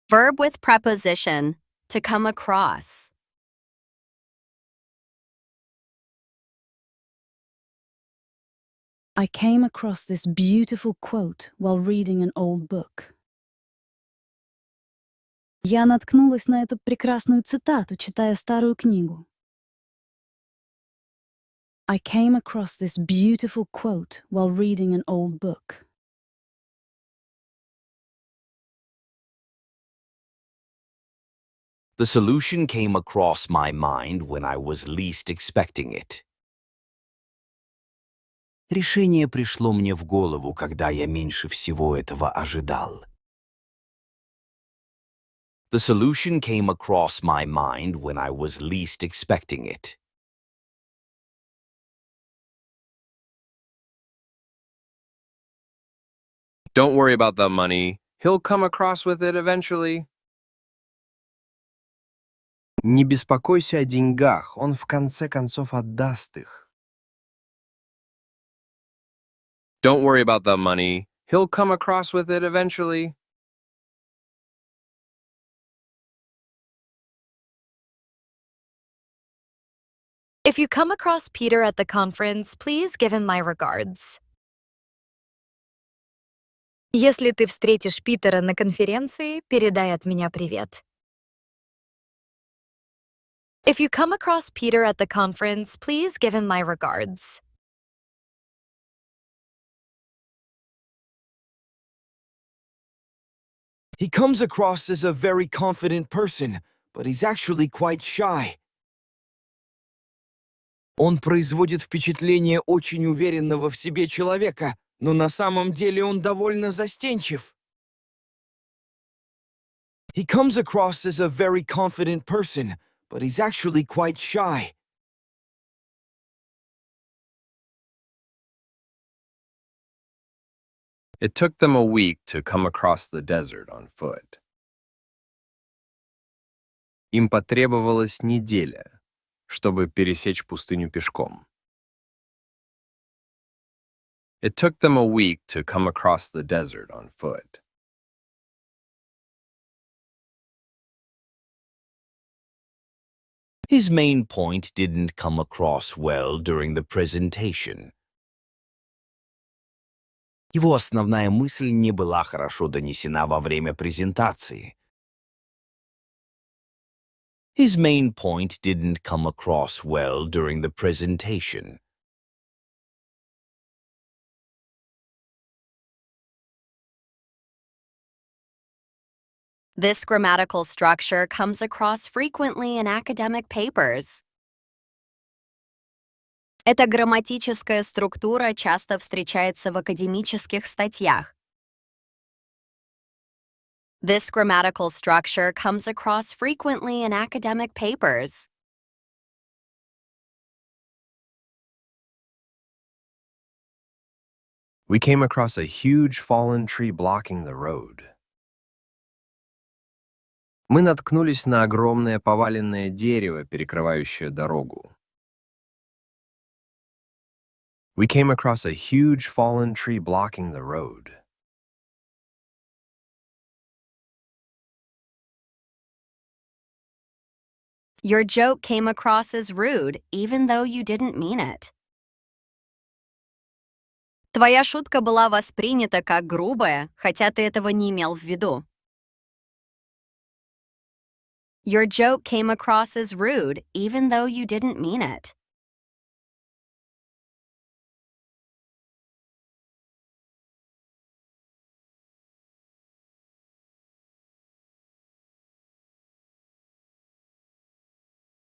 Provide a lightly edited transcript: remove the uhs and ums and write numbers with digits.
Verb with preposition, to come across. I came across this beautiful quote while reading an old book. Я наткнулась на эту прекрасную цитату, читая старую книгу. I came across this beautiful quote while reading an old book. The solution came across my mind when I was least expecting it. Решение пришло мне в голову, когда я меньше всего этого ожидал. The solution came across my mind when I was least expecting it. Don't worry about the money. He'll come across with it eventually. Не беспокойся о деньгах, он в конце концов отдаст их. Don't worry about the money. He'll come across with it eventually. If you come across Peter at the conference, please give him my regards. Если ты встретишь Питера на конференции, передай от меня привет. If you come across Peter at the conference, please give him my regards. He comes across as a very confident person, but he's actually quite shy. Он производит впечатление очень уверенного в себе человека, но на самом деле он довольно застенчив. He comes across as a very confident person, but he's actually quite shy. It took them a week to come across the desert on foot. Им потребовалась неделя, чтобы пересечь пустыню пешком. It took them a week to come across the desert on foot. His main point didn't come across well during the presentation. Его основная мысль не была хорошо донесена во время презентации. His main point didn't come across well during the presentation. This grammatical structure comes across frequently in academic papers. Эта грамматическая структура часто встречается в академических статьях. This grammatical structure comes across frequently in academic papers. We came across a huge fallen tree blocking the road. Мы наткнулись на огромное поваленное дерево, перекрывающее дорогу. We came across a huge fallen tree blocking the road. Your joke came across as rude, even though you didn't mean it. Твоя шутка была воспринята как грубая, хотя ты этого не имел в виду. Your joke came across as rude, even though you didn't mean it.